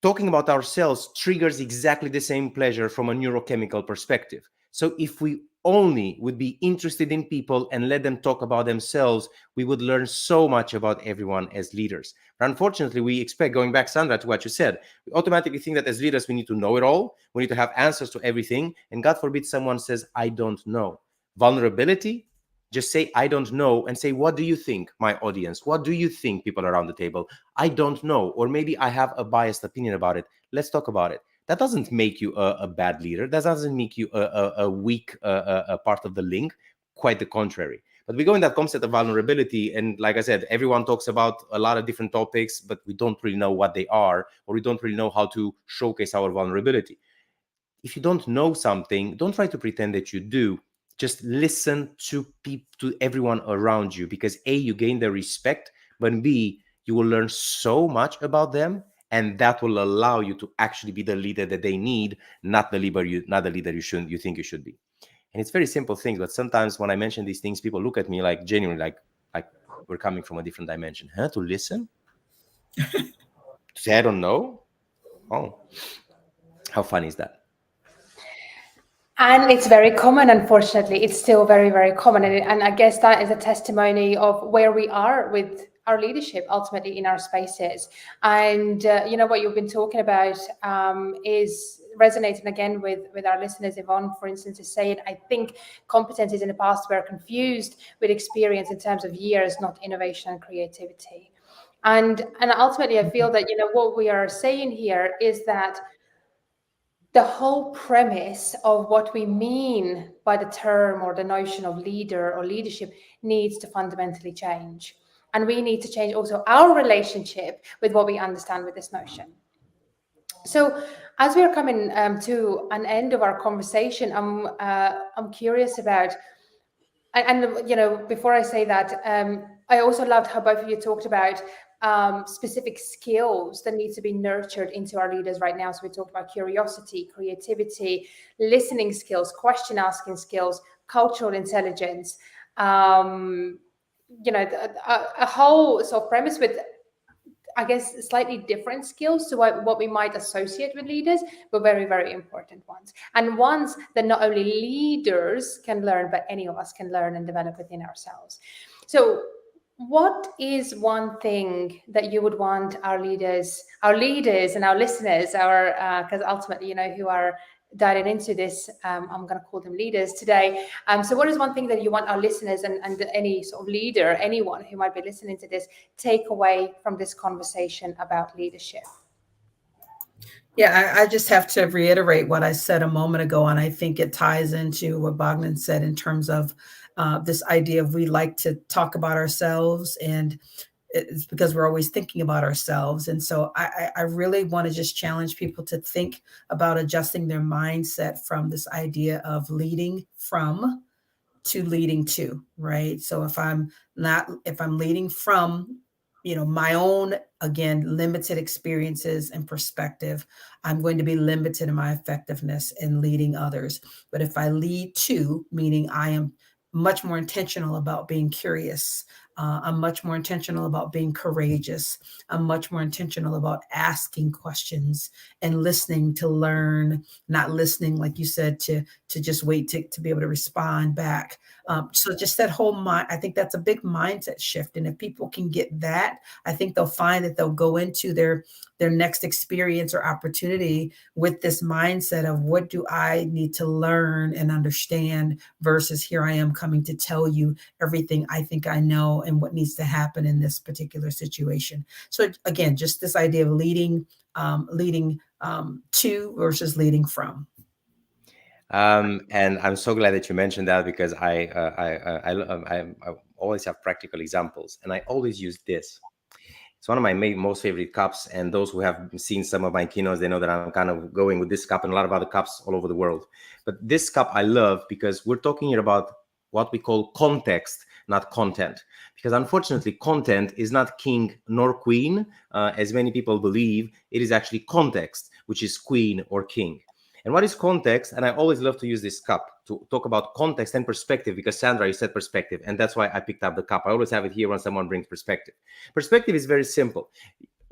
Talking about ourselves triggers exactly the same pleasure from a neurochemical perspective. So if we only would be interested in people and let them talk about themselves, we would learn so much about everyone as leaders. But unfortunately, we expect, going back, Sandra, to what you said, we automatically think that as leaders, we need to know it all. We need to have answers to everything. And God forbid someone says, I don't know. Vulnerability, just say, I don't know, and say, what do you think, my audience? What do you think, people around the table? I don't know. Or maybe I have a biased opinion about it. Let's talk about it. That doesn't make you a bad leader. That doesn't make you a weak part of the link. Quite the contrary. But we go in that concept of vulnerability. And like I said, everyone talks about a lot of different topics, but we don't really know what they are, or we don't really know how to showcase our vulnerability. If you don't know something, don't try to pretend that you do. Just listen to everyone around you, because A, you gain their respect, but B, you will learn so much about them, and that will allow you to actually be the leader that they need, not the leader you think you should be. And it's very simple things, but sometimes when I mention these things, people look at me like genuinely like we're coming from a different dimension. Huh? To listen? To say I don't know? Oh, how funny is that? And it's very common, unfortunately. It's still very, very common. And I guess that is a testimony of where we are with our leadership ultimately in our spaces. And what you've been talking about is resonating again with our listeners. Yvonne, for instance, is saying, I think competencies in the past were confused with experience in terms of years, not innovation and creativity. And ultimately, I feel that, what we are saying here is that the whole premise of what we mean by the term or the notion of leader or leadership needs to fundamentally change. And we need to change also our relationship with what we understand with this notion. So as we are coming to an end of our conversation, I'm curious about, and before I say that, I also loved how both of you talked about specific skills that need to be nurtured into our leaders right now. So we talked about curiosity, creativity, listening skills, question asking skills, cultural intelligence, a whole sort of premise with, I guess, slightly different skills to what we might associate with leaders, but very, very important ones. And ones that not only leaders can learn, but any of us can learn and develop within ourselves. So what is one thing that you would want our leaders and our listeners, because ultimately, who are diving into this, I'm going to call them leaders today. So what is one thing that you want our listeners and any sort of leader, anyone who might be listening to this, take away from this conversation about leadership? Yeah, I just have to reiterate what I said a moment ago, and I think it ties into what Bogdan said in terms of this idea of we like to talk about ourselves. And it's because we're always thinking about ourselves. And so I really want to just challenge people to think about adjusting their mindset from this idea of leading from to leading to, right? So if I'm leading from, my own, again, limited experiences and perspective, I'm going to be limited in my effectiveness in leading others. But if I lead to, meaning I am much more intentional about being curious, I'm much more intentional about being courageous, I'm much more intentional about asking questions and listening to learn, not listening, like you said, to just wait to be able to respond back. So just that whole mind, I think that's a big mindset shift. And if people can get that, I think they'll find that they'll go into their next experience or opportunity with this mindset of, what do I need to learn and understand, versus here I am coming to tell you everything I think I know and what needs to happen in this particular situation. So again, just this idea of leading to versus leading from. And I'm so glad that you mentioned that, because I always have practical examples, and I always use this. It's one of my most favorite cups, and those who have seen some of my keynotes, they know that I'm kind of going with this cup and a lot of other cups all over the world. But this cup I love because we're talking here about what we call context, not content. Because unfortunately, content is not king nor queen, as many people believe. It is actually context, which is queen or king. And what is context? And I always love to use this cup to talk about context and perspective, because Sandra, you said perspective, and that's why I picked up the cup. I always have it here when someone brings perspective. Perspective is very simple.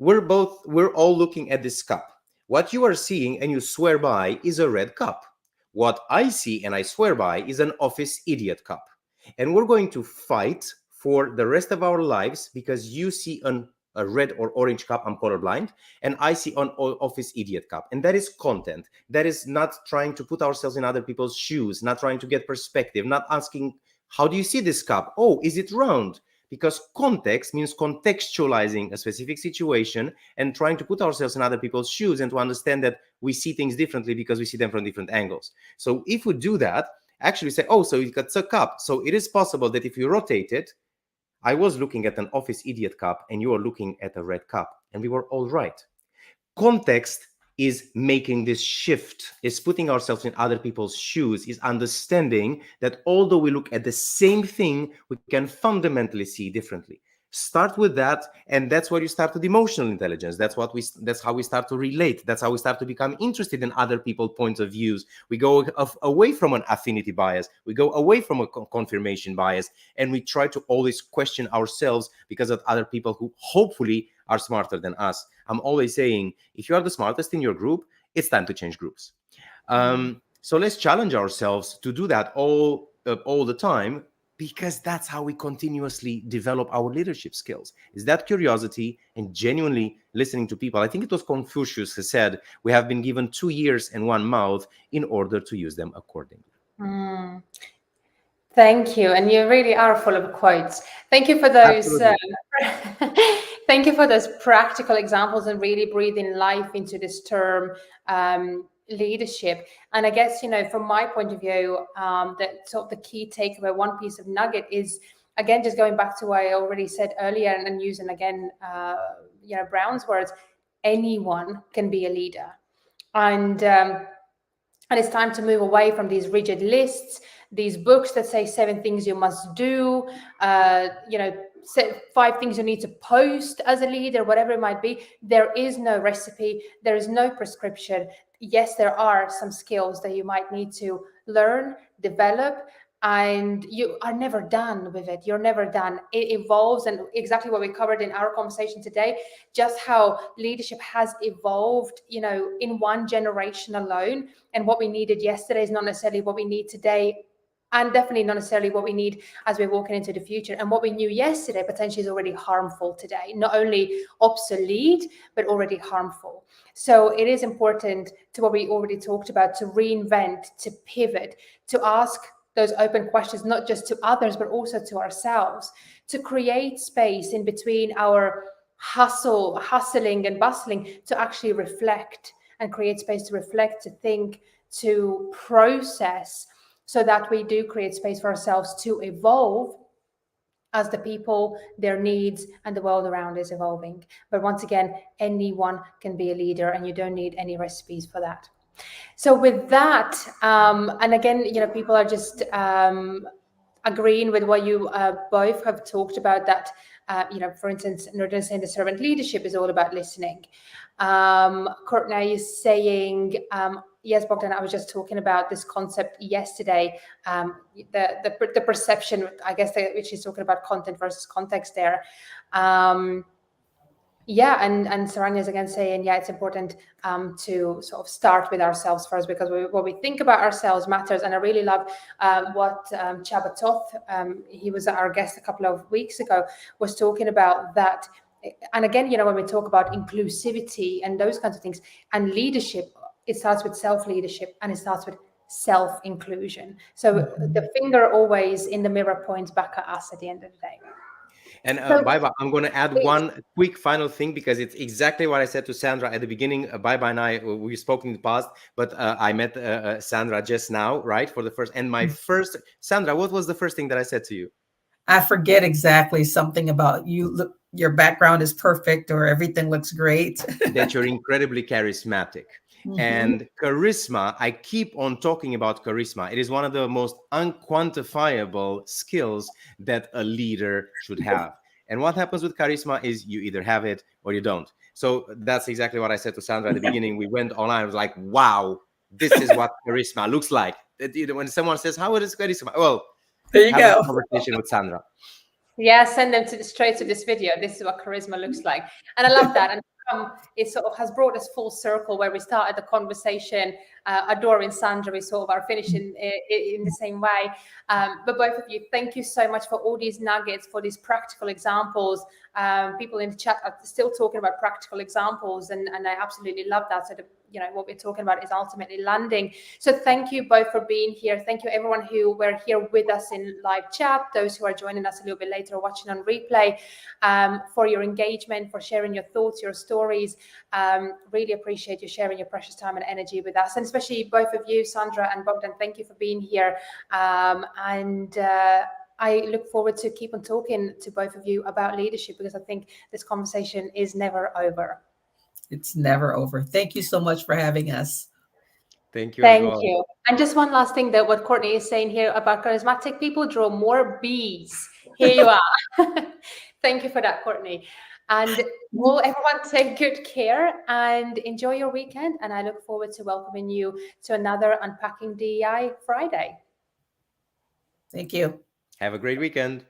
We're all looking at this cup. What you are seeing and you swear by is a red cup. What I see and I swear by is an office idiot cup. And we're going to fight for the rest of our lives because you see a red or orange cup, I'm colorblind, and I see an office idiot cup. And that is content. That is not trying to put ourselves in other people's shoes, not trying to get perspective, not asking, how do you see this cup? Oh, is it round? Because context means contextualizing a specific situation and trying to put ourselves in other people's shoes and to understand that we see things differently because we see them from different angles. So if we do that, actually say, oh, so it's a cup. So it is possible that if you rotate it, I was looking at an office idiot cup and you are looking at a red cup, and we were all right. Context is making this shift, is putting ourselves in other people's shoes, is understanding that although we look at the same thing, we can fundamentally see differently. Start with that, and that's where you start with emotional intelligence. That's how we start to relate. That's how we start to become interested in other people's points of views. We go away from an affinity bias. We go away from a confirmation bias, and we try to always question ourselves because of other people who hopefully are smarter than us. I'm always saying, if you are the smartest in your group, it's time to change groups. So let's challenge ourselves to do that all the time, because that's how we continuously develop our leadership skills, is that curiosity and genuinely listening to people. I think it was Confucius who said, we have been given 2 ears and 1 mouth in order to use them accordingly. Thank you. And you really are full of quotes. Thank you for those. Thank you for those practical examples and really breathing life into this term, leadership. And I guess, from my point of view, that sort of the key takeaway, one piece of nugget is, again, just going back to what I already said earlier and using again, Brown's words, anyone can be a leader. And it's time to move away from these rigid lists, these books that say 7 things you must do, 5 things you need to post as a leader, whatever it might be. There is no recipe. There is no prescription. Yes, there are some skills that you might need to learn, develop, and you are never done with it. You're never done. It evolves, and exactly what we covered in our conversation today, just how leadership has evolved, in one generation alone. And what we needed yesterday is not necessarily what we need today, and definitely not necessarily what we need as we're walking into the future. And what we knew yesterday potentially is already harmful today, not only obsolete, but already harmful. So it is important, to what we already talked about, to reinvent, to pivot, to ask those open questions, not just to others, but also to ourselves, to create space in between our hustling and bustling, to actually reflect and create space to reflect, to think, to process, so that we do create space for ourselves to evolve as the people, their needs, and the world around is evolving. But once again, anyone can be a leader, and you don't need any recipes for that. So with that, and again, people are just agreeing with what you both have talked about, that, for instance, Nordin saying the servant leadership is all about listening. Courtney is saying, yes, Bogdan, I was just talking about this concept yesterday, the perception, I guess, which is talking about content versus context there. And Saranya is again saying, it's important to sort of start with ourselves first, because what we think about ourselves matters. And I really love what Csaba Toth, he was our guest a couple of weeks ago, was talking about that. And again, when we talk about inclusivity and those kinds of things and leadership, it starts with self-leadership and it starts with self-inclusion. So the finger always in the mirror points back at us at the end of the day. And Bye-bye, I'm going to add one quick final thing, because it's exactly what I said to Sandra at the beginning. Bye-bye and I, we spoke in the past, but I met Sandra just now, right? For the first, and my first, Sandra, what was the first thing that I said to you? I forget exactly, something about you look, your background is perfect, or everything looks great. That you're incredibly charismatic. And charisma, I keep on talking about charisma. It is one of the most unquantifiable skills that a leader should have. And what happens with charisma is you either have it or you don't. So that's exactly what I said to Sandra at the beginning. We went online. I was like, wow, this is what charisma looks like. When someone says, how is charisma? Well, there you have go. a conversation with Sandra. Yeah, send them straight to this video. This is what charisma looks like. And I love that. And it sort of has brought us full circle, where we started the conversation adoring Sandra. We sort of are finishing in the same way. But both of you, thank you so much for all these nuggets, for these practical examples. People in the chat are still talking about practical examples, and I absolutely love that. So what we're talking about is ultimately landing. So thank you both for being here. Thank you everyone who were here with us in live chat, those who are joining us a little bit later or watching on replay, for your engagement, for sharing your thoughts, your stories. Really appreciate you sharing your precious time and energy with us, and especially both of you, Sandra and Bogdan. Thank you for being here. I look forward to keep on talking to both of you about leadership, because I think this conversation is never over. It's never over. Thank you so much for having us. Thank you. Thank you. And just one last thing, that what Courtney is saying here about charismatic people draw more bees. Here you are. Thank you for that, Courtney. And will everyone take good care and enjoy your weekend. And I look forward to welcoming you to another Unpacking DEI Friday. Thank you. Have a great weekend.